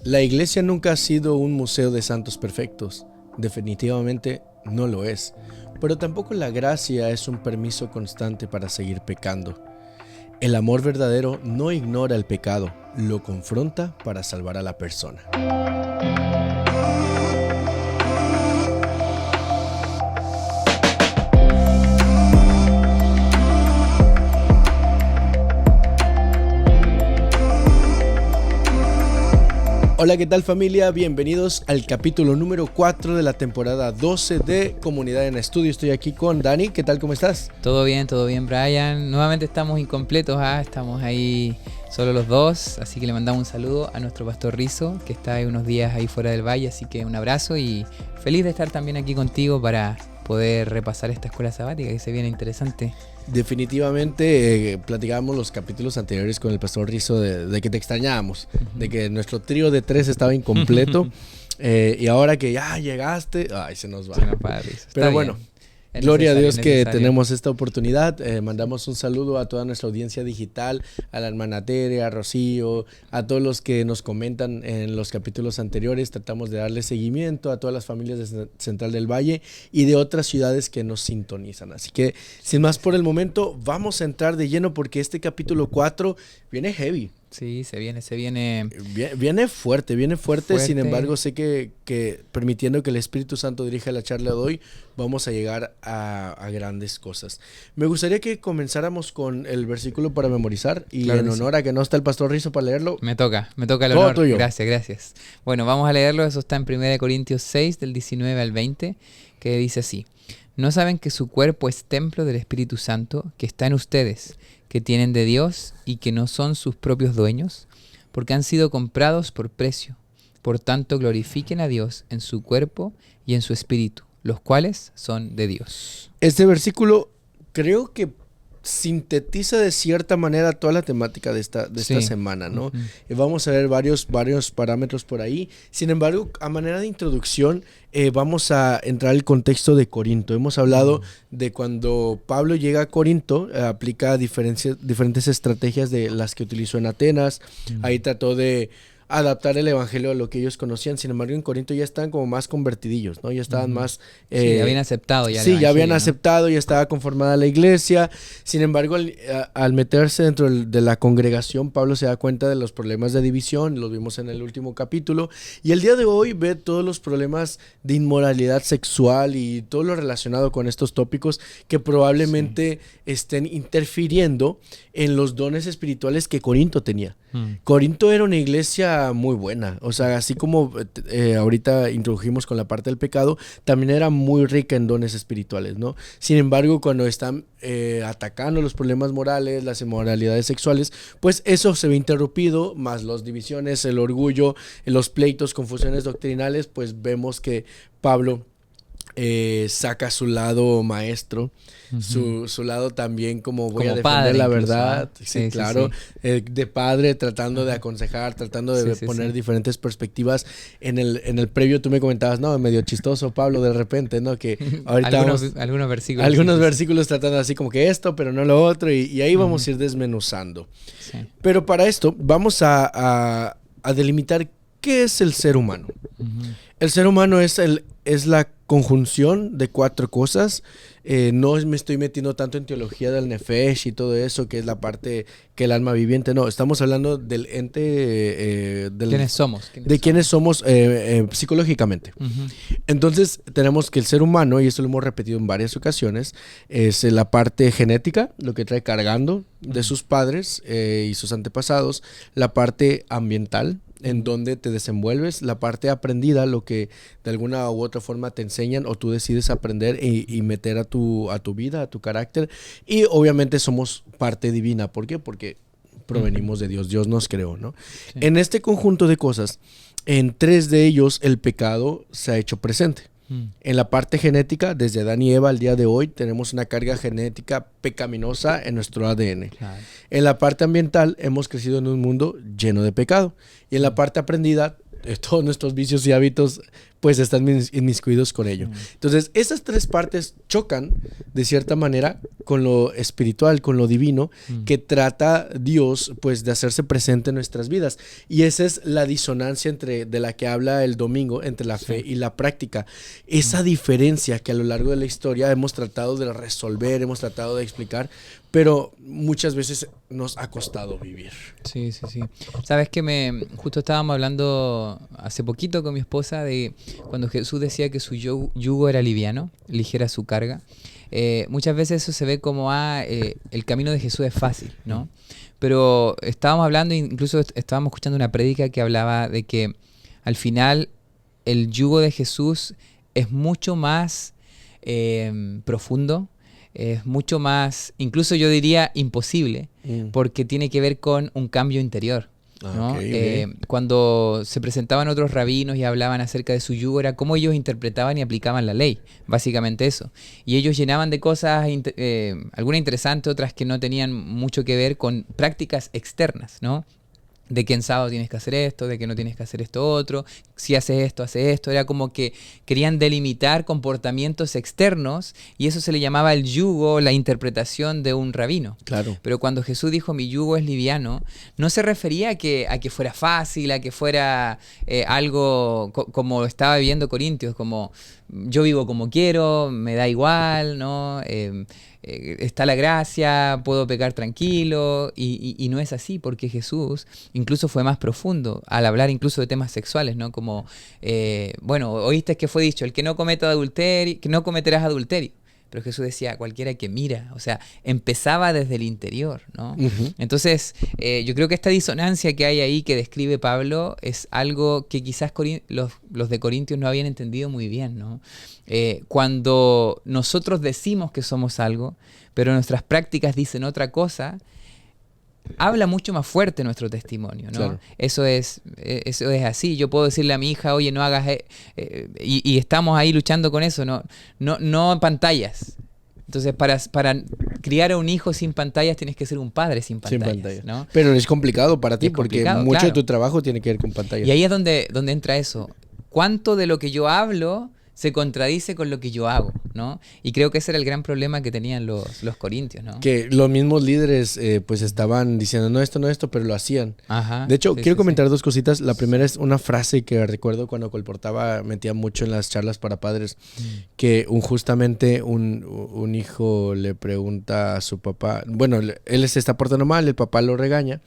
La iglesia nunca ha sido un museo de santos perfectos, definitivamente no lo es, pero tampoco la gracia es un permiso constante para seguir pecando. El amor verdadero no ignora el pecado, lo confronta para salvar a la persona. Hola, ¿qué tal familia? Bienvenidos al capítulo número 4 de la temporada 12 de Comunidad en Estudio. Estoy aquí con Dani. ¿Qué tal? ¿Cómo estás? Todo bien, Brian. Nuevamente estamos incompletos, estamos ahí solo los dos, así que le mandamos un saludo a nuestro pastor Rizo, que está ahí unos días ahí fuera del valle, así que un abrazo y feliz de estar también aquí contigo para poder repasar esta escuela sabática que se viene interesante. Definitivamente platicábamos los capítulos anteriores con el pastor Rizo de que te extrañábamos, de que nuestro trío de 3 estaba incompleto y ahora que ya llegaste, ay, se nos va. Pero bueno, gloria a Dios que tenemos esta oportunidad. Mandamos un saludo a toda nuestra audiencia digital, a la hermana Tere, a Rocío, a todos los que nos comentan en los capítulos anteriores. Tratamos de darle seguimiento a todas las familias de Central del Valle y de otras ciudades que nos sintonizan. Así que, sin más por el momento, vamos a entrar de lleno porque este capítulo 4 viene heavy. Sí, se viene. Viene fuerte. Sin embargo, sé que permitiendo que el Espíritu Santo dirija la charla de hoy, vamos a llegar a grandes cosas. Me gustaría que comenzáramos con el versículo para memorizar y claro, en honor a que no está el pastor Rizo para leerlo. Me toca el honor. Tuyo. Gracias. Bueno, vamos a leerlo. Eso está en 1 Corintios 6, del 19 al 20, que dice así: ¿No saben que su cuerpo es templo del Espíritu Santo, que está en ustedes, que tienen de Dios y que no son sus propios dueños? Porque han sido comprados por precio. Por tanto, glorifiquen a Dios en su cuerpo y en su espíritu, los cuales son de Dios. Este versículo creo que sintetiza de cierta manera toda la temática de esta semana, ¿no? Vamos a ver varios parámetros por ahí. Sin embargo, a manera de introducción, vamos a entrar al contexto de Corinto. Hemos hablado de cuando Pablo llega a Corinto, aplica diferentes estrategias de las que utilizó en Atenas. Ahí trató de adaptar el evangelio a lo que ellos conocían. Sin embargo, en Corinto ya estaban como más convertidillos, ¿no? Ya estaban más... ya habían aceptado ya. Sí, ya habían aceptado, ya estaba conformada la iglesia. Sin embargo, al meterse dentro de la congregación, Pablo se da cuenta de los problemas de división, los vimos en el último capítulo, y el día de hoy ve todos los problemas de inmoralidad sexual y todo lo relacionado con estos tópicos que probablemente estén interfiriendo en los dones espirituales que Corinto tenía. Corinto era una iglesia muy buena, o sea, así como ahorita introdujimos con la parte del pecado, también era muy rica en dones espirituales, ¿no? Sin embargo, cuando están atacando los problemas morales, las inmoralidades sexuales, pues eso se ve interrumpido, más las divisiones, el orgullo, los pleitos, confusiones doctrinales, pues vemos que Pablo saca su lado maestro, su lado también como voy a defender padre, la verdad, sí, claro. De padre, tratando de aconsejar, tratando de poner diferentes perspectivas. En el previo tú me comentabas, no, medio chistoso Pablo de repente, ¿no? Que ahorita algunos versículos tratando así como que esto, pero no lo otro, y ahí vamos a ir desmenuzando. Sí. Pero para esto vamos a delimitar qué es el ser humano. El ser humano es la conjunción de 4 cosas. No me estoy metiendo tanto en teología del Nefesh y todo eso, que es la parte que el alma viviente. No, estamos hablando del ente... ¿Quiénes somos? ¿Quiénes somos psicológicamente? Entonces, tenemos que el ser humano, y esto lo hemos repetido en varias ocasiones, es la parte genética, lo que trae cargando de sus padres y sus antepasados. La parte ambiental, en donde te desenvuelves, la parte aprendida, lo que de alguna u otra forma te enseñan o tú decides aprender y meter a tu vida, a tu carácter, y obviamente somos parte divina. ¿Por qué? Porque provenimos de Dios, Dios nos creó, ¿no? Sí. En este conjunto de cosas, en 3 de ellos el pecado se ha hecho presente. En la parte genética, desde Adán y Eva al día de hoy, tenemos una carga genética pecaminosa en nuestro ADN. Claro. En la parte ambiental, hemos crecido en un mundo lleno de pecado. Y en la parte aprendida, todos nuestros vicios y hábitos pues están inmiscuidos con ello. Entonces, esas tres partes chocan, de cierta manera, con lo espiritual, con lo divino, que trata Dios, pues, de hacerse presente en nuestras vidas. Y esa es la disonancia de la que habla el domingo, entre la fe y la práctica. Esa diferencia que a lo largo de la historia hemos tratado de resolver, hemos tratado de explicar, pero muchas veces nos ha costado vivir. Sí. Sabes que justo estábamos hablando hace poquito con mi esposa de cuando Jesús decía que su yugo era liviano, ligera su carga. Muchas veces eso se ve como el camino de Jesús es fácil, ¿no? Pero estábamos hablando, incluso estábamos escuchando una prédica que hablaba de que al final el yugo de Jesús es mucho más profundo, es mucho más, incluso yo diría imposible, porque tiene que ver con un cambio interior, ¿no? Okay. Cuando se presentaban otros rabinos y hablaban acerca de su yugo, era cómo ellos interpretaban y aplicaban la ley, básicamente eso. Y ellos llenaban de cosas, algunas interesantes, otras que no tenían mucho que ver con prácticas externas, ¿no? De que en sábado tienes que hacer esto, de que no tienes que hacer esto otro, si haces esto, haces esto. Era como que querían delimitar comportamientos externos y eso se le llamaba el yugo, la interpretación de un rabino. Claro. Pero cuando Jesús dijo mi yugo es liviano, no se refería a que fuera fácil, a que fuera algo como estaba viviendo Corintios, como yo vivo como quiero, me da igual, ¿no? Está la gracia, puedo pecar tranquilo, y no es así, porque Jesús incluso fue más profundo al hablar incluso de temas sexuales, ¿no? Como, oíste que fue dicho, el que no cometa adulterio, que no cometerás adulterio. Pero Jesús decía, cualquiera que mira, o sea, empezaba desde el interior, ¿no? Entonces, yo creo que esta disonancia que hay ahí que describe Pablo es algo que quizás los de Corintios no habían entendido muy bien, ¿no? Cuando nosotros decimos que somos algo, pero nuestras prácticas dicen otra cosa, habla mucho más fuerte nuestro testimonio, ¿no? Claro. Eso es así. Yo puedo decirle a mi hija, oye, no hagas... y estamos ahí luchando con eso, no en pantallas. Entonces, para criar a un hijo sin pantallas, tienes que ser un padre sin pantallas, ¿no? Pero es complicado para ti, porque mucho de tu trabajo tiene que ver con pantallas. Y ahí es donde entra eso. ¿Cuánto de lo que yo hablo se contradice con lo que yo hago, ¿no? Y creo que ese era el gran problema que tenían los corintios, ¿no? Que los mismos líderes pues estaban diciendo no esto, pero lo hacían. Ajá, de hecho, quiero comentar dos cositas. La primera es una frase que recuerdo cuando colportaba, metía mucho en las charlas para padres, que justamente un hijo le pregunta a su papá, bueno, él se está portando mal, el papá lo regaña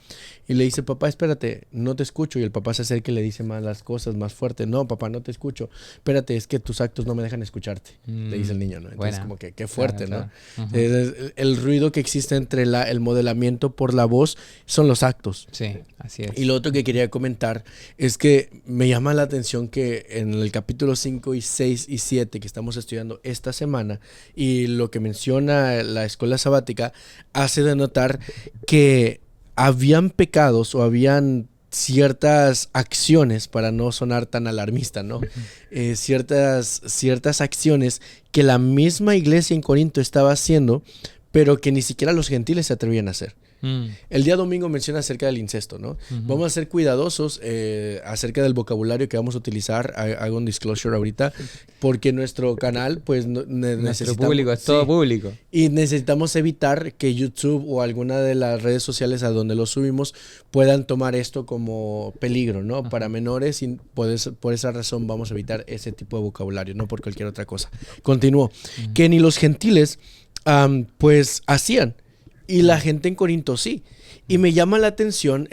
y le dice, papá, espérate, no te escucho. Y el papá se acerca y le dice más las cosas, más fuerte. No, papá, no te escucho. Espérate, es que tus actos no me dejan escucharte, le dice el niño, ¿no? Entonces, como que qué fuerte, claro. ¿No? El ruido que existe entre el modelamiento por la voz son los actos. Sí, así es. Y lo otro que quería comentar es que me llama la atención que en el capítulo 5 y 6 y 7 que estamos estudiando esta semana y lo que menciona la escuela sabática hace de notar que habían pecados o habían ciertas acciones, para no sonar tan alarmista, ¿no? Ciertas acciones que la misma iglesia en Corinto estaba haciendo, pero que ni siquiera los gentiles se atrevían a hacer. El día domingo menciona acerca del incesto, ¿no? Vamos a ser cuidadosos acerca del vocabulario que vamos a utilizar. Hago un disclosure ahorita, porque nuestro canal, pues, nuestro público es todo público. Y necesitamos evitar que YouTube o alguna de las redes sociales a donde lo subimos puedan tomar esto como peligro, ¿no? Para menores, y por esa razón vamos a evitar ese tipo de vocabulario, no por cualquier otra cosa. Continúo. Que ni los gentiles, pues, hacían. Y la gente en Corinto sí. Y me llama la atención,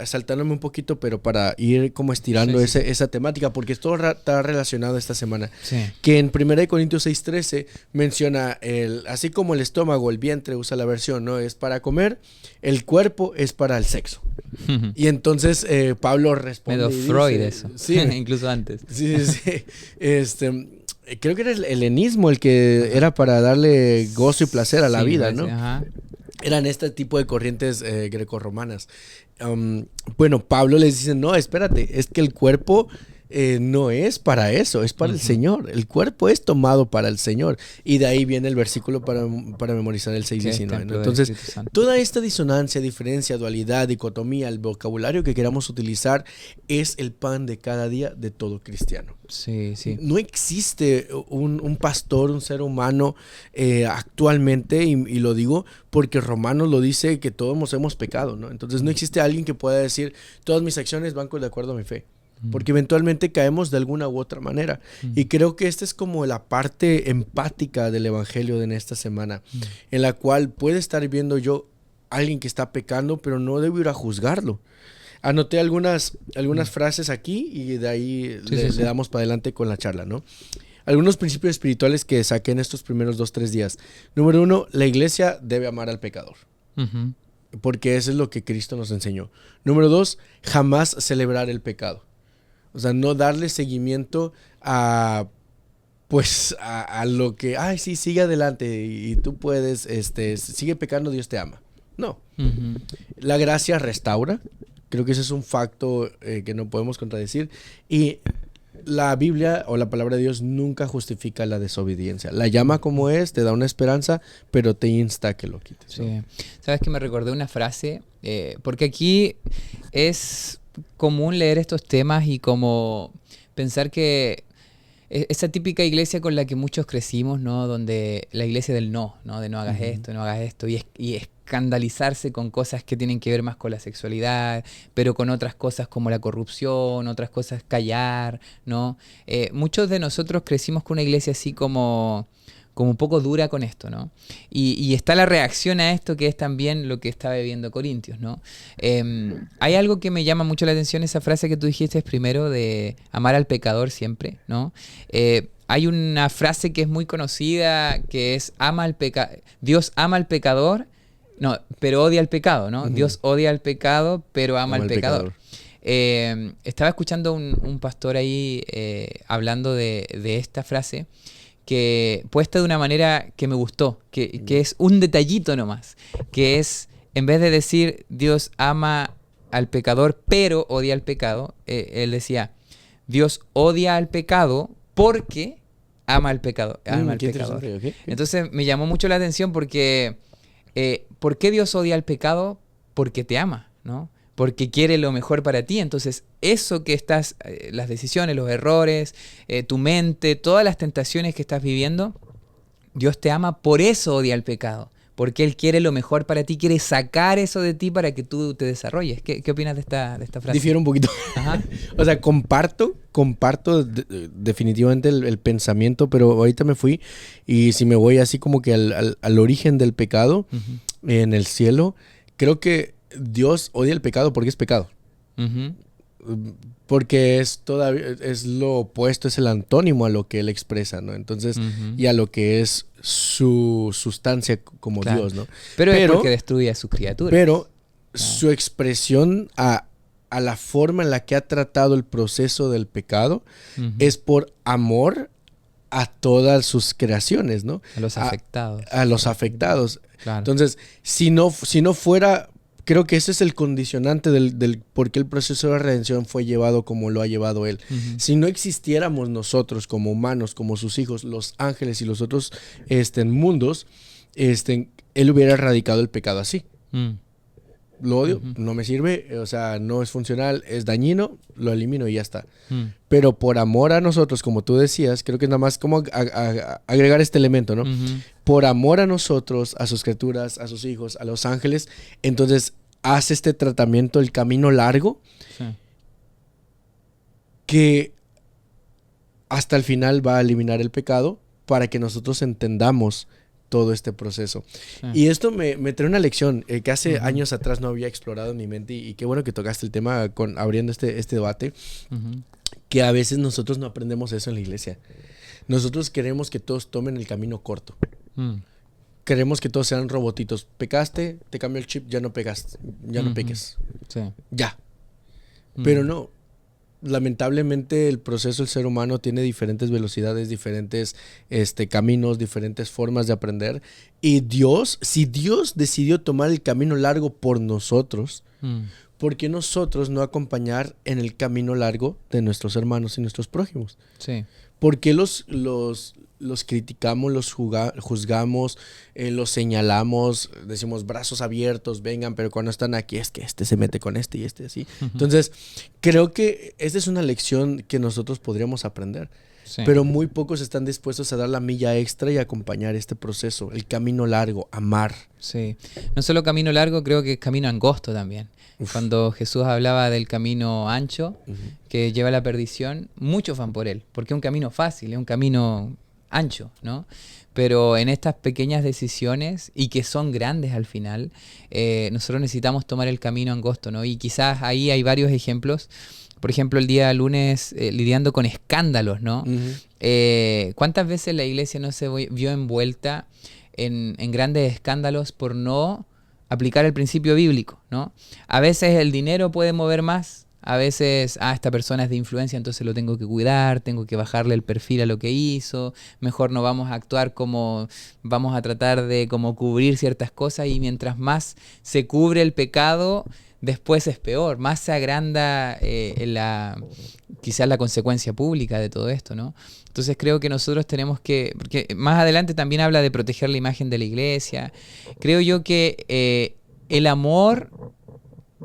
saltándome un poquito, pero para ir como estirando esa temática, porque esto está relacionado esta semana. Sí. Que en 1 Corintios 6:13 menciona, así como el estómago, el vientre, usa la versión, ¿no? Es para comer, el cuerpo es para el sexo. Y entonces Pablo responde. Medio Freud eso. Sí, incluso antes. Sí. Creo que era el helenismo el que era para darle gozo y placer a la vida, ¿no? Ajá. Eran este tipo de corrientes grecorromanas. Bueno, Pablo les dice, no, espérate, es que el cuerpo no es para eso, es para el Señor. El cuerpo es tomado para el Señor. Y de ahí viene el versículo para memorizar el 6:19, ¿no? Entonces, toda esta disonancia, diferencia, dualidad, dicotomía, el vocabulario que queramos utilizar es el pan de cada día de todo cristiano. Sí, sí. No existe un pastor, un ser humano actualmente, y lo digo porque Romanos lo dice, que todos hemos pecado, ¿no? Entonces no existe alguien que pueda decir, todas mis acciones van de acuerdo a mi fe. Porque eventualmente caemos de alguna u otra manera. Y creo que esta es como la parte empática del evangelio de esta semana, en la cual puede estar viendo yo a alguien que está pecando, pero no debo ir a juzgarlo. Anoté algunas frases aquí y de ahí le damos para adelante con la charla, ¿no? Algunos principios espirituales que saqué en estos primeros 2-3 días. Número 1, la iglesia debe amar al pecador. Porque eso es lo que Cristo nos enseñó. Número 2, jamás celebrar el pecado. O sea, no darle seguimiento a lo que, ay, sí, sigue adelante y tú puedes, sigue pecando, Dios te ama. No. La gracia restaura. Creo que ese es un facto que no podemos contradecir. Y la Biblia o la palabra de Dios nunca justifica la desobediencia. La llama como es, te da una esperanza, pero te insta a que lo quites, ¿no? Sí. ¿Sabes que me recordé una frase? Porque aquí es común leer estos temas y como pensar que esa típica iglesia con la que muchos crecimos, ¿no? Donde la iglesia del no, ¿no? De no hagas esto, no hagas esto, y escandalizarse con cosas que tienen que ver más con la sexualidad, pero con otras cosas como la corrupción, otras cosas callar, ¿no? Muchos de nosotros crecimos con una iglesia así como un poco dura con esto, ¿no? Y está la reacción a esto, que es también lo que está viviendo Corintios, ¿no? Hay algo que me llama mucho la atención, esa frase que tú dijiste primero de amar al pecador siempre, ¿no? Hay una frase que es muy conocida, que es Dios ama al pecador, no, pero odia al pecado, ¿no? Dios odia al pecado, pero ama al pecador. Estaba escuchando un pastor ahí hablando de esta frase, que puesta de una manera que me gustó, que es un detallito nomás, que es, en vez de decir Dios ama al pecador pero odia al pecado, él decía, Dios odia al pecado porque ama al pecador. Okay. Entonces me llamó mucho la atención porque ¿por qué Dios odia al pecado? Porque te ama, ¿no? Porque quiere lo mejor para ti. Entonces, eso que estás, las decisiones, los errores, tu mente, todas las tentaciones que estás viviendo, Dios te ama, por eso odia el pecado. Porque Él quiere lo mejor para ti, quiere sacar eso de ti para que tú te desarrolles. ¿Qué opinas de esta frase? Difiero un poquito. Ajá. O sea, comparto definitivamente el pensamiento, pero ahorita me fui y si me voy así como que al origen del pecado en el cielo, creo que Dios odia el pecado porque es pecado. Porque es lo opuesto, es el antónimo a lo que Él expresa, ¿no? Entonces, y a lo que es su sustancia como Dios, ¿no? Pero es porque destruye a sus criaturas. Pero su expresión a la forma en la que ha tratado el proceso del pecado es por amor a todas sus creaciones, ¿no? A los afectados. A los afectados. Claro. Entonces, si no fuera... Creo que ese es el condicionante del por qué el proceso de redención fue llevado como lo ha llevado Él. Si no existiéramos nosotros como humanos, como sus hijos, los ángeles y los otros mundos, Él hubiera erradicado el pecado así. Lo odio, no me sirve, o sea, no es funcional, es dañino, lo elimino y ya está. Pero por amor a nosotros, como tú decías, creo que es nada más como agregar este elemento, ¿no? Por amor a nosotros, a sus criaturas, a sus hijos, a los ángeles, entonces hace este tratamiento, el camino largo, que hasta el final va a eliminar el pecado para que nosotros entendamos todo este proceso. Y esto me trae una lección que hace años atrás no había explorado en mi mente y qué bueno que tocaste el tema abriendo este debate, que a veces nosotros no aprendemos eso en la iglesia. Nosotros queremos que todos tomen el camino corto. Queremos que todos sean robotitos. Pecaste, te cambió el chip, ya no pegaste, ya no peques. Ya. Pero no. Lamentablemente el proceso del ser humano tiene diferentes velocidades, diferentes caminos, diferentes formas de aprender. Y si Dios decidió tomar el camino largo por nosotros, ¿por qué nosotros no acompañar en el camino largo de nuestros hermanos y nuestros prójimos? Sí. ¿Por qué los criticamos, los juzgamos, los señalamos, decimos brazos abiertos, vengan, pero cuando están aquí es que este se mete con este y este así? Entonces, creo que esta es una lección que nosotros podríamos aprender. Sí. Pero muy pocos están dispuestos a dar la milla extra y acompañar este proceso, el camino largo, amar. Sí, no solo camino largo, creo que es camino angosto también. Uf. Cuando Jesús hablaba del camino ancho, que lleva a la perdición, muchos van por él, porque es un camino fácil, es un camino ancho, ¿no? Pero en estas pequeñas decisiones, y que son grandes al final, nosotros necesitamos tomar el camino angosto, ¿no? Y quizás ahí hay varios ejemplos. Por ejemplo, el día lunes lidiando con escándalos, ¿no? ¿Cuántas veces la iglesia no se vio envuelta en grandes escándalos por no aplicar el principio bíblico, ¿no? A veces el dinero puede mover más, a veces, esta persona es de influencia, entonces lo tengo que cuidar, tengo que bajarle el perfil a lo que hizo, mejor no vamos a actuar como, vamos a tratar de como cubrir ciertas cosas, y mientras más se cubre el pecado, después es peor, más se agranda quizás la consecuencia pública de todo esto, ¿no? Entonces creo que nosotros tenemos que, porque más adelante también habla de proteger la imagen de la iglesia. Creo yo que el amor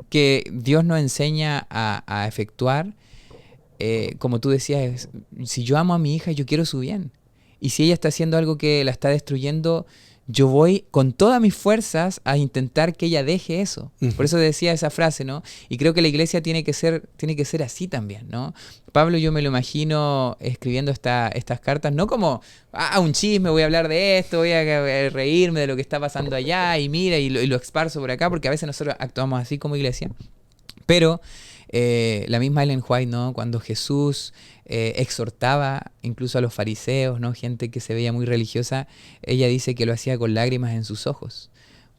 que Dios nos enseña a efectuar, como tú decías, si yo amo a mi hija, yo quiero su bien. Y si ella está haciendo algo que la está destruyendo, yo voy con todas mis fuerzas a intentar que ella deje eso. Por eso decía esa frase, ¿no? Y creo que la iglesia tiene que ser así también, ¿no? Pablo, yo me lo imagino escribiendo estas cartas, no como, un chisme, voy a hablar de esto, voy a reírme de lo que está pasando allá, y mira, y lo esparzo por acá, porque a veces nosotros actuamos así como iglesia. Pero la misma Ellen White, ¿no? Cuando Jesús exhortaba incluso a los fariseos, ¿no? Gente que se veía muy religiosa, ella dice que lo hacía con lágrimas en sus ojos,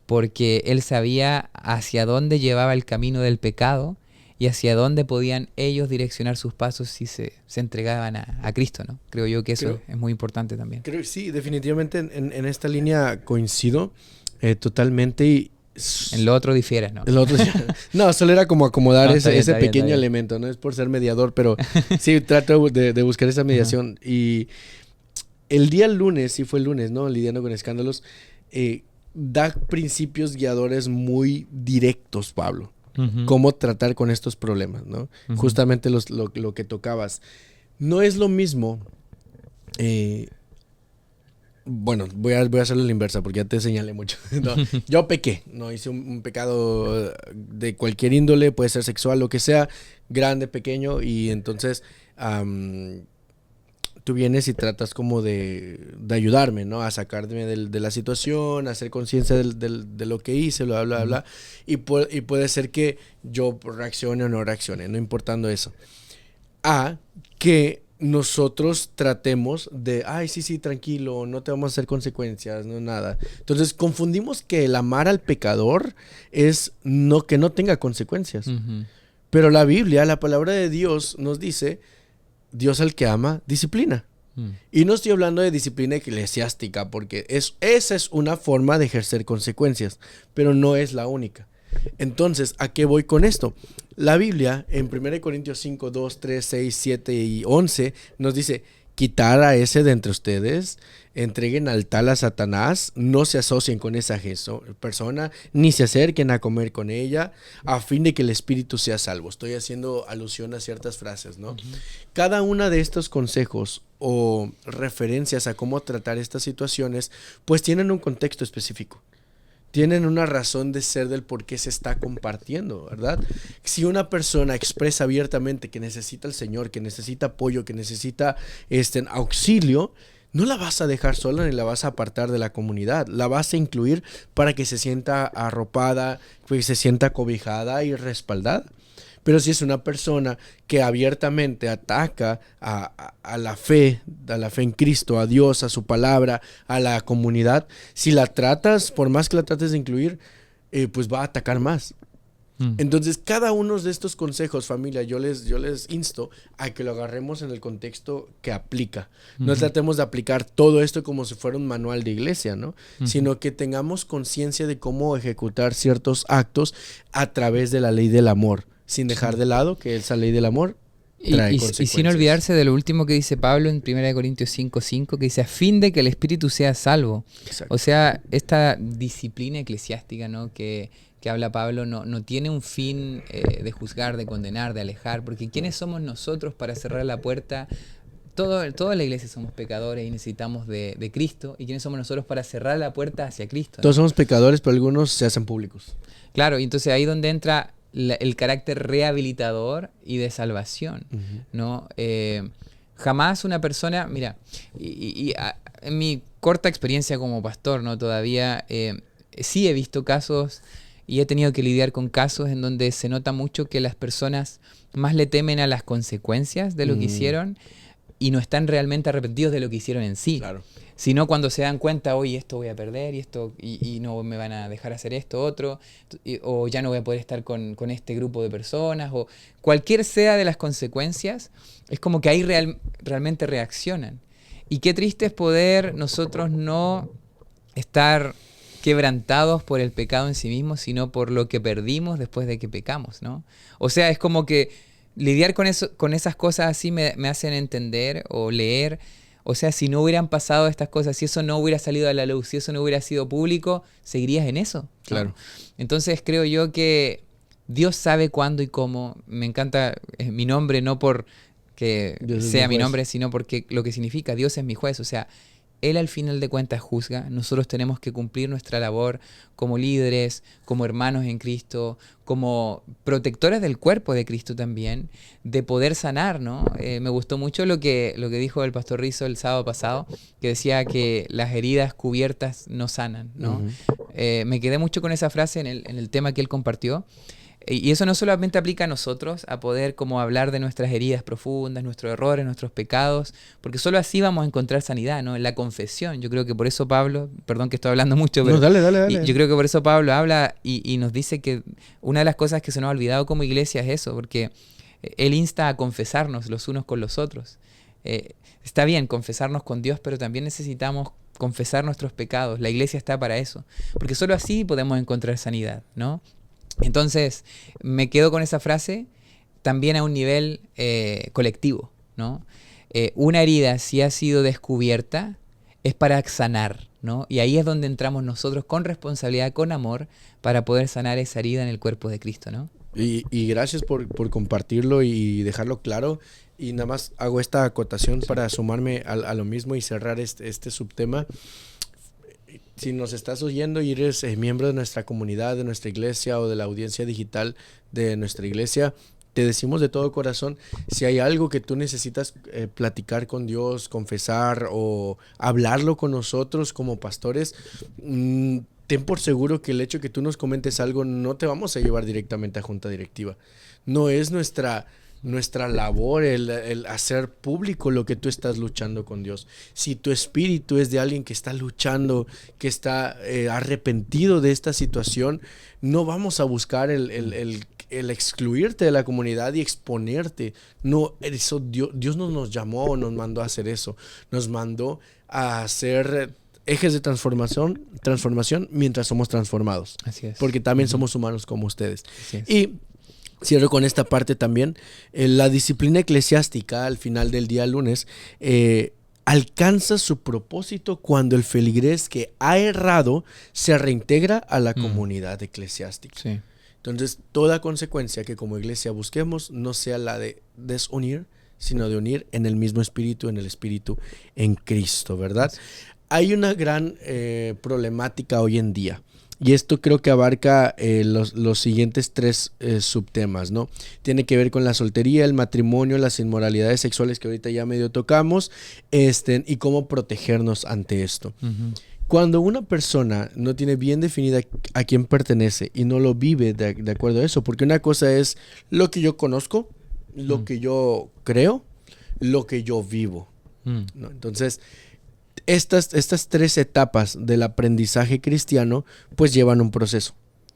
porque él sabía hacia dónde llevaba el camino del pecado y hacia dónde podían ellos direccionar sus pasos si se entregaban a Cristo, ¿no? Creo yo que eso es muy importante también. Creo que sí, definitivamente en esta línea coincido totalmente. Y en lo otro difieres, ¿no? No, solo era como acomodar ese pequeño elemento, no es por ser mediador, pero sí trato de buscar esa mediación. Y el día lunes, sí fue el lunes, ¿no? Lidiando con escándalos, da principios guiadores muy directos, Pablo. Cómo tratar con estos problemas, ¿no? Justamente lo que tocabas. No es lo mismo. Bueno, voy a hacerlo a la inversa porque ya te señalé mucho. No, yo pequé, no hice un pecado de cualquier índole, puede ser sexual, lo que sea, grande, pequeño, y entonces tú vienes y tratas como de ayudarme, ¿no? A sacarme de la situación, a hacer conciencia de lo que hice, bla, bla, bla, y puede ser que yo reaccione o no reaccione, no importando eso. Que nosotros tratemos de, sí, tranquilo, no te vamos a hacer consecuencias, no nada. Entonces confundimos que el amar al pecador es que no tenga consecuencias. Pero la Biblia, la palabra de Dios nos dice, Dios al que ama, disciplina. Y no estoy hablando de disciplina eclesiástica, porque esa es una forma de ejercer consecuencias, pero no es la única. Entonces, ¿a qué voy con esto? La Biblia, en 1 Corintios 5, 2, 3, 6, 7 y 11, nos dice, quitar a ese de entre ustedes, entreguen al tal a Satanás, no se asocien con esa persona, ni se acerquen a comer con ella, a fin de que el espíritu sea salvo. Estoy haciendo alusión a ciertas frases, ¿no? Cada una de estos consejos o referencias a cómo tratar estas situaciones, pues tienen un contexto específico. Tienen una razón de ser del por qué se está compartiendo, ¿verdad? Si una persona expresa abiertamente que necesita al Señor, que necesita apoyo, que necesita auxilio, no la vas a dejar sola ni la vas a apartar de la comunidad. La vas a incluir para que se sienta arropada, que se sienta cobijada y respaldada. Pero si es una persona que abiertamente ataca a la fe en Cristo, a Dios, a su palabra, a la comunidad, si la tratas, por más que la trates de incluir, pues va a atacar más. Entonces, cada uno de estos consejos, familia, yo les insto a que lo agarremos en el contexto que aplica. No tratemos de aplicar todo esto como si fuera un manual de iglesia, ¿no? Sino que tengamos conciencia de cómo ejecutar ciertos actos a través de la ley del amor, sin dejar de lado que esa ley del amor trae consecuencias. Y sin olvidarse de lo último que dice Pablo en 1 Corintios 5:5, que dice, a fin de que el espíritu sea salvo. Exacto. O sea, esta disciplina eclesiástica, ¿no?, que habla Pablo no tiene un fin de juzgar, de condenar, de alejar, porque ¿quiénes somos nosotros para cerrar la puerta? Toda la iglesia somos pecadores y necesitamos de Cristo. ¿Y quiénes somos nosotros para cerrar la puerta hacia Cristo, ¿no? Todos somos pecadores, pero algunos se hacen públicos. Claro, y entonces ahí donde entra el carácter rehabilitador y de salvación, ¿no? Jamás una persona, mira, en mi corta experiencia como pastor, ¿no?, todavía sí he visto casos y he tenido que lidiar con casos en donde se nota mucho que las personas más le temen a las consecuencias de lo que hicieron y no están realmente arrepentidos de lo que hicieron en sí. Claro. Sino cuando se dan cuenta, oye, esto voy a perder y no me van a dejar hacer esto otro, o ya no voy a poder estar con este grupo de personas, o cualquier sea de las consecuencias, es como que ahí realmente reaccionan. Y qué triste es poder nosotros no estar quebrantados por el pecado en sí mismo, sino por lo que perdimos después de que pecamos, ¿no? O sea, es como que lidiar con esas cosas así me hacen entender o leer. O sea, si no hubieran pasado estas cosas, si eso no hubiera salido a la luz, si eso no hubiera sido público, seguirías en eso, ¿no? Claro. Entonces creo yo que Dios sabe cuándo y cómo. Me encanta mi nombre, no por que sea mi nombre, sino porque lo que significa Dios es mi juez. O sea, Él al final de cuentas juzga. Nosotros tenemos que cumplir nuestra labor como líderes, como hermanos en Cristo, como protectores del cuerpo de Cristo también, de poder sanar, ¿no? Me gustó mucho lo que dijo el pastor Rizzo el sábado pasado, que decía que las heridas cubiertas no sanan, ¿no? Me quedé mucho con esa frase en el tema que él compartió. Y eso no solamente aplica a nosotros, a poder como hablar de nuestras heridas profundas, nuestros errores, nuestros pecados, porque solo así vamos a encontrar sanidad, ¿no? En la confesión. Yo creo que por eso Pablo, perdón que estoy hablando mucho, pero no, dale. Yo creo que por eso Pablo habla y nos dice que una de las cosas que se nos ha olvidado como iglesia es eso, porque él insta a confesarnos los unos con los otros. Está bien confesarnos con Dios, pero también necesitamos confesar nuestros pecados. La iglesia está para eso, porque solo así podemos encontrar sanidad, ¿no? Entonces, me quedo con esa frase también a un nivel colectivo, ¿no? Una herida, si ha sido descubierta, es para sanar, ¿no? Y ahí es donde entramos nosotros con responsabilidad, con amor, para poder sanar esa herida en el cuerpo de Cristo, ¿no? Y gracias por compartirlo y dejarlo claro. Y nada más hago esta acotación para sumarme a lo mismo y cerrar este subtema. Si nos estás oyendo y eres miembro de nuestra comunidad, de nuestra iglesia o de la audiencia digital de nuestra iglesia, te decimos de todo corazón, si hay algo que tú necesitas platicar con Dios, confesar o hablarlo con nosotros como pastores, ten por seguro que el hecho que tú nos comentes algo no te vamos a llevar directamente a junta directiva. No es nuestra labor el hacer público lo que tú estás luchando con Dios. Si tu espíritu es de alguien que está luchando, que está arrepentido de esta situación, no vamos a buscar el excluirte de la comunidad y exponerte. No, eso Dios no nos llamó, nos mandó a hacer eso. Nos mandó a hacer ejes de transformación mientras somos transformados. Así es. Porque también somos humanos como ustedes. Así es. Y cierro con esta parte también. La disciplina eclesiástica al final del día lunes alcanza su propósito cuando el feligrés que ha errado se reintegra a la comunidad eclesiástica. Sí. Entonces, toda consecuencia que como iglesia busquemos no sea la de desunir, sino de unir en el mismo espíritu, en el espíritu en Cristo, ¿verdad? Sí. Hay una gran problemática hoy en día. Y esto creo que abarca los siguientes 3 subtemas, ¿no? Tiene que ver con la soltería, el matrimonio, las inmoralidades sexuales que ahorita ya medio tocamos, y cómo protegernos ante esto. Uh-huh. Cuando una persona no tiene bien definida a quién pertenece y no lo vive de acuerdo a eso, porque una cosa es lo que yo conozco, lo que yo creo, lo que yo vivo, ¿no? Entonces, estas 3 etapas del aprendizaje cristiano pues llevan un proceso.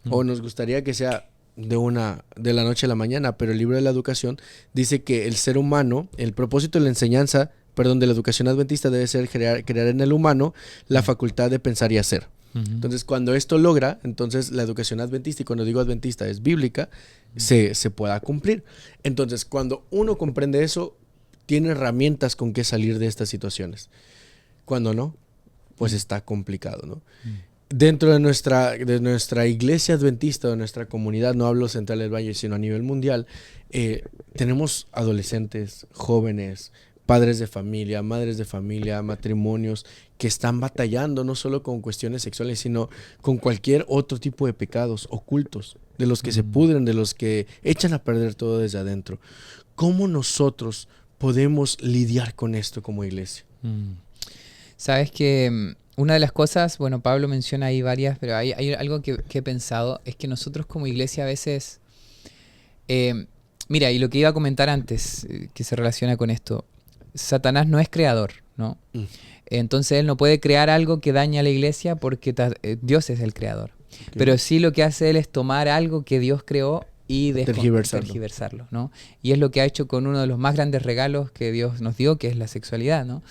O nos gustaría que sea de la noche a la mañana, pero el libro de la educación dice que el ser humano, el propósito de la enseñanza, de la educación adventista debe ser crear en el humano la facultad de pensar y hacer. Entonces, cuando esto logra, entonces la educación adventista, y cuando digo adventista es bíblica, se pueda cumplir. Entonces, cuando uno comprende eso, tiene herramientas con que salir de estas situaciones. Cuando no, pues está complicado, ¿no? Dentro de nuestra iglesia adventista, de nuestra comunidad, no hablo Central del Valle, sino a nivel mundial, tenemos adolescentes, jóvenes, padres de familia, madres de familia, matrimonios que están batallando no solo con cuestiones sexuales, sino con cualquier otro tipo de pecados ocultos, de los que se pudren, de los que echan a perder todo desde adentro. ¿Cómo nosotros podemos lidiar con esto como iglesia? Sabes que una de las cosas, bueno, Pablo menciona ahí varias, pero hay algo que he pensado, es que nosotros como iglesia a veces, mira, y lo que iba a comentar antes, que se relaciona con esto, Satanás no es creador, ¿no? Entonces él no puede crear algo que dañe a la iglesia porque Dios es el creador. Okay. Pero sí lo que hace él es tomar algo que Dios creó y tergiversarlo, ¿no? Y es lo que ha hecho con uno de los más grandes regalos que Dios nos dio, que es la sexualidad, ¿no?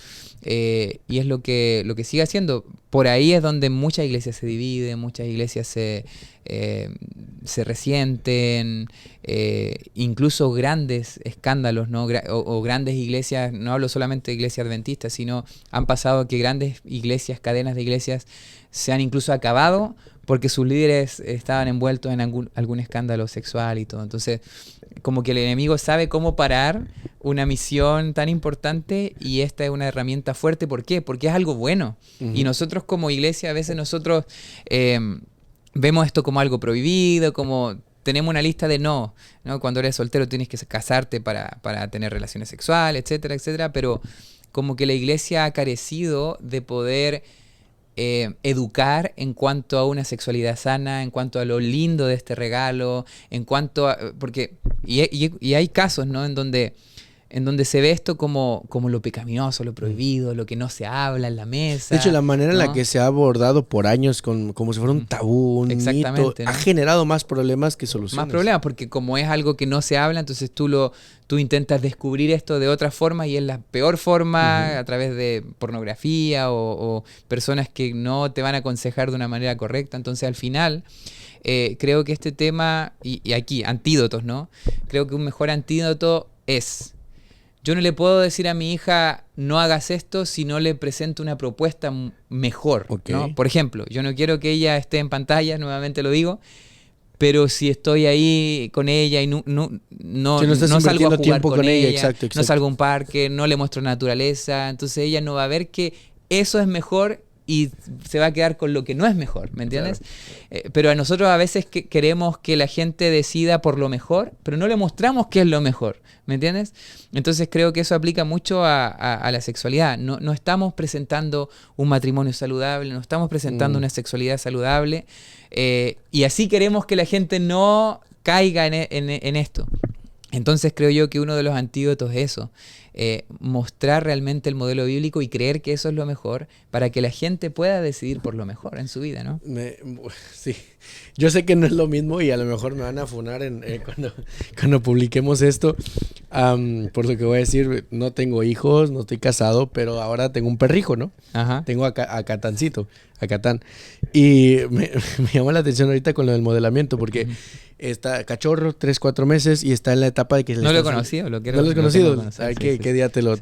Y es lo que sigue haciendo. Por ahí es donde muchas iglesias se dividen, muchas iglesias se resienten, incluso grandes escándalos, ¿no? O grandes iglesias, no hablo solamente de iglesias adventistas, sino han pasado que grandes iglesias, cadenas de iglesias, se han incluso acabado porque sus líderes estaban envueltos en algún escándalo sexual y todo. Entonces, como que el enemigo sabe cómo parar una misión tan importante, y esta es una herramienta fuerte. ¿Por qué? Porque es algo bueno. Y nosotros como iglesia, a veces nosotros vemos esto como algo prohibido, como tenemos una lista de no. Cuando eres soltero tienes que casarte para tener relaciones sexuales, etcétera, etcétera. Pero como que la iglesia ha carecido de poder educar en cuanto a una sexualidad sana, en cuanto a lo lindo de este regalo, en cuanto a... Y hay casos, ¿no? en donde se ve esto como lo pecaminoso, lo prohibido, lo que no se habla en la mesa. De hecho, la manera en la que se ha abordado por años como si fuera un tabú, un mito, ¿no? Ha generado más problemas que soluciones. Más problemas, porque como es algo que no se habla, entonces tú intentas descubrir esto de otra forma, y es la peor forma, a través de pornografía o personas que no te van a aconsejar de una manera correcta. Entonces, al final, creo que este tema, y aquí, antídotos, ¿no? Creo que un mejor antídoto es... Yo no le puedo decir a mi hija, no hagas esto, si no le presento una propuesta mejor, ¿no? Por ejemplo, yo no quiero que ella esté en pantalla, nuevamente lo digo, pero si estoy ahí con ella y no salgo a jugar con ella, exacto. No salgo a un parque, no le muestro naturaleza, entonces ella no va a ver que eso es mejor y se va a quedar con lo que no es mejor, ¿me entiendes? Claro. Pero a nosotros a veces queremos que la gente decida por lo mejor, pero no le mostramos qué es lo mejor, ¿me entiendes? Entonces creo que eso aplica mucho a la sexualidad. No estamos presentando un matrimonio saludable, no estamos presentando una sexualidad saludable, y así queremos que la gente no caiga en esto. Entonces creo yo que uno de los antídotos es eso, mostrar realmente el modelo bíblico y creer que eso es lo mejor para que la gente pueda decidir por lo mejor en su vida, ¿no? Sí, yo sé que no es lo mismo y a lo mejor me van a funar cuando publiquemos esto, por lo que voy a decir. No tengo hijos, no estoy casado, pero ahora tengo un perrijo, ¿no? Ajá. Tengo a Catancito, a Catán, y me llama la atención ahorita con lo del modelamiento, porque está cachorro, 3-4 meses, y está en la etapa de que... No lo he conocido, ¿No lo he conocido? A ver qué día te lo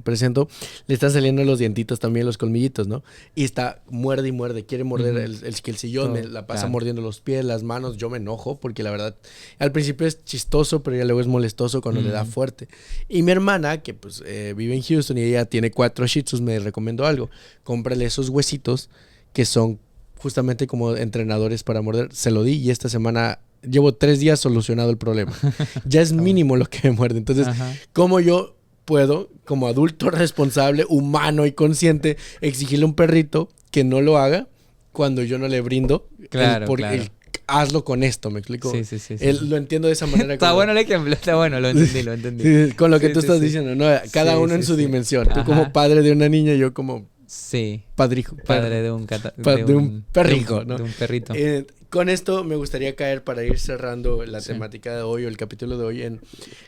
presento. Le están saliendo los dientitos también, los colmillitos, ¿no? Y está, muerde y muerde, quiere morder el sillón, me la pasa mordiendo los pies, las manos. Yo me enojo porque la verdad, al principio es chistoso, pero ya luego es molestoso cuando le da fuerte. Y mi hermana, que pues vive en Houston y ella tiene 4 Shih Tzus, me recomendó algo. Cómprale esos huesitos que son justamente como entrenadores para morder. Se lo di y esta semana... Llevo 3 días solucionado el problema. Ya es mínimo lo que me muerde. Entonces, ¿cómo yo puedo, como adulto responsable, humano y consciente, exigirle a un perrito que no lo haga cuando yo no le brindo? Claro. Hazlo con esto, ¿me explico? Sí. Lo entiendo de esa manera. Está bueno el ejemplo, está bueno, lo entendí. Sí, con lo que tú estás diciendo, ¿no? Cada uno en su dimensión. Tú como padre de una niña, yo como... Sí. Padre de un perrijo, ¿no? De un perrito. con esto me gustaría caer para ir cerrando la temática de hoy o el capítulo de hoy en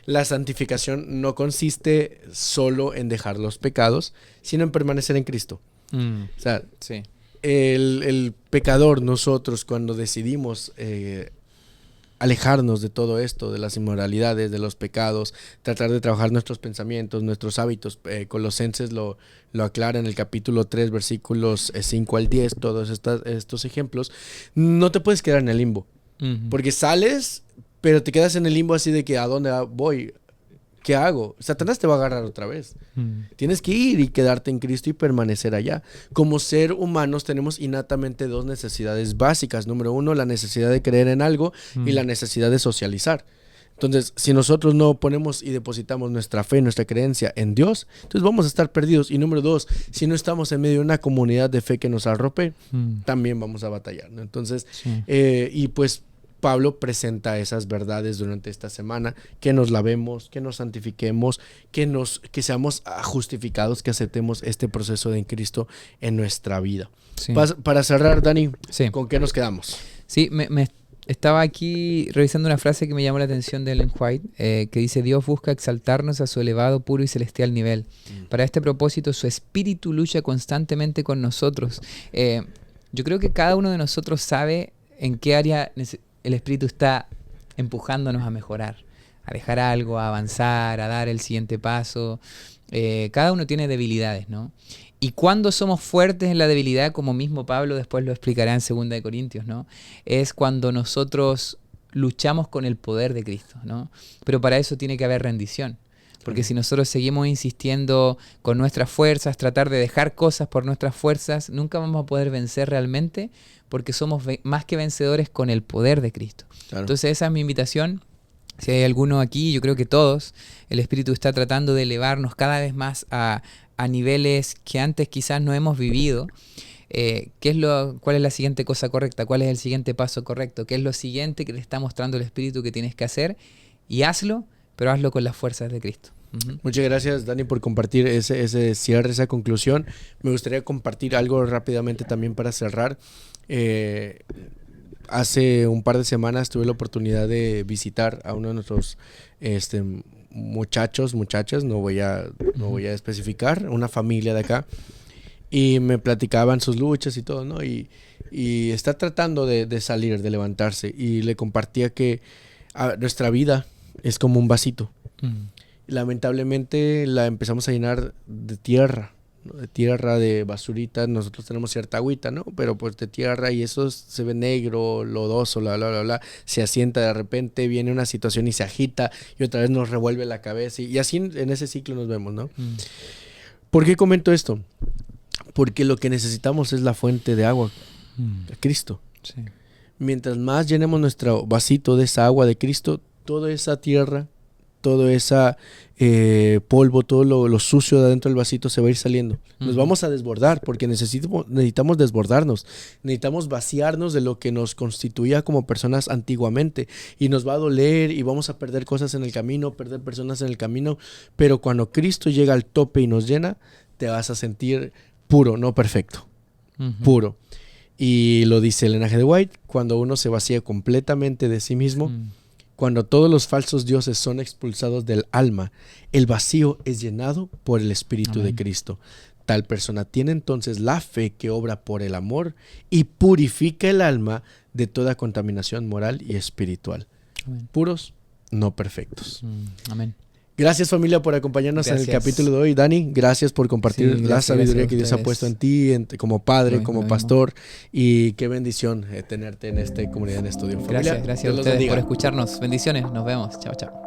la santificación no consiste solo en dejar los pecados, sino en permanecer en Cristo. O sea, el pecador, nosotros cuando decidimos alejarnos de todo esto, de las inmoralidades, de los pecados, tratar de trabajar nuestros pensamientos, nuestros hábitos. Colosenses lo aclara en el capítulo 3, versículos 5 al 10, todos estos ejemplos. No te puedes quedar en el limbo, porque sales, pero te quedas en el limbo así de que ¿a dónde voy? ¿Qué hago? Satanás te va a agarrar otra vez. Tienes que ir y quedarte en Cristo y permanecer allá. Como ser humanos tenemos innatamente dos necesidades básicas. Número uno, la necesidad de creer en algo y la necesidad de socializar. Entonces, si nosotros no ponemos y depositamos nuestra fe, nuestra creencia en Dios, entonces vamos a estar perdidos. Y número dos, si no estamos en medio de una comunidad de fe que nos arrope, también vamos a batallar, ¿no? Entonces, y pues Pablo presenta esas verdades durante esta semana, que nos lavemos, que nos santifiquemos, que seamos justificados, que aceptemos este proceso de Cristo en nuestra vida. Para cerrar, Dani, ¿con qué nos quedamos? Sí, me estaba aquí revisando una frase que me llamó la atención de Ellen White, que dice: Dios busca exaltarnos a su elevado, puro y celestial nivel. Para este propósito, su espíritu lucha constantemente con nosotros. Yo creo que cada uno de nosotros sabe en qué área el Espíritu está empujándonos a mejorar, a dejar algo, a avanzar, a dar el siguiente paso. Cada uno tiene debilidades, ¿no? Y cuando somos fuertes en la debilidad, como mismo Pablo después lo explicará en 2 Corintios, ¿no? Es cuando nosotros luchamos con el poder de Cristo, ¿no? Pero para eso tiene que haber rendición. Porque si nosotros seguimos insistiendo con nuestras fuerzas, tratar de dejar cosas por nuestras fuerzas, nunca vamos a poder vencer realmente, porque somos más que vencedores con el poder de Cristo. Claro. Entonces esa es mi invitación. Si hay alguno aquí, yo creo que todos, el Espíritu está tratando de elevarnos cada vez más a niveles que antes quizás no hemos vivido. ¿Cuál es la siguiente cosa correcta? ¿Cuál es el siguiente paso correcto? ¿Qué es lo siguiente que te está mostrando el Espíritu que tienes que hacer? Y hazlo, pero hazlo con las fuerzas de Cristo. Muchas gracias, Dani, por compartir ese cierre, esa conclusión. Me gustaría compartir algo rápidamente también para cerrar. Hace un par de semanas tuve la oportunidad de visitar a uno de nuestros muchachas, no voy a especificar, una familia de acá, y me platicaban sus luchas y todo, ¿no? Y está tratando de salir, de levantarse, y le compartía que nuestra vida es como un vasito. Lamentablemente la empezamos a llenar de tierra, ¿no? De tierra, de basurita. Nosotros tenemos cierta agüita, ¿no? Pero pues de tierra, y eso se ve negro, lodoso, se asienta, de repente viene una situación y se agita y otra vez nos revuelve la cabeza, y así en ese ciclo nos vemos, ¿no? ¿Por qué comento esto? Porque lo que necesitamos es la fuente de agua, de Cristo. Mientras más llenemos nuestro vasito de esa agua de Cristo, toda esa tierra, todo ese polvo, todo lo sucio de adentro del vasito se va a ir saliendo. Nos vamos a desbordar, porque necesitamos desbordarnos. Necesitamos vaciarnos de lo que nos constituía como personas antiguamente. Y nos va a doler y vamos a perder cosas en el camino, perder personas en el camino. Pero cuando Cristo llega al tope y nos llena, te vas a sentir puro, no perfecto. Puro. Y lo dice Ellen White: cuando uno se vacía completamente de sí mismo, cuando todos los falsos dioses son expulsados del alma, el vacío es llenado por el Espíritu de Cristo. Tal persona tiene entonces la fe que obra por el amor y purifica el alma de toda contaminación moral y espiritual. Amén. Puros, no perfectos. Amén. Gracias, familia, por acompañarnos en el capítulo de hoy. Dani, gracias por compartir la sabiduría que Dios ha puesto en ti, como padre, como pastor. Y qué bendición tenerte en esta comunidad en estudio. Gracias a ustedes por escucharnos. Bendiciones, nos vemos. Chao, chao.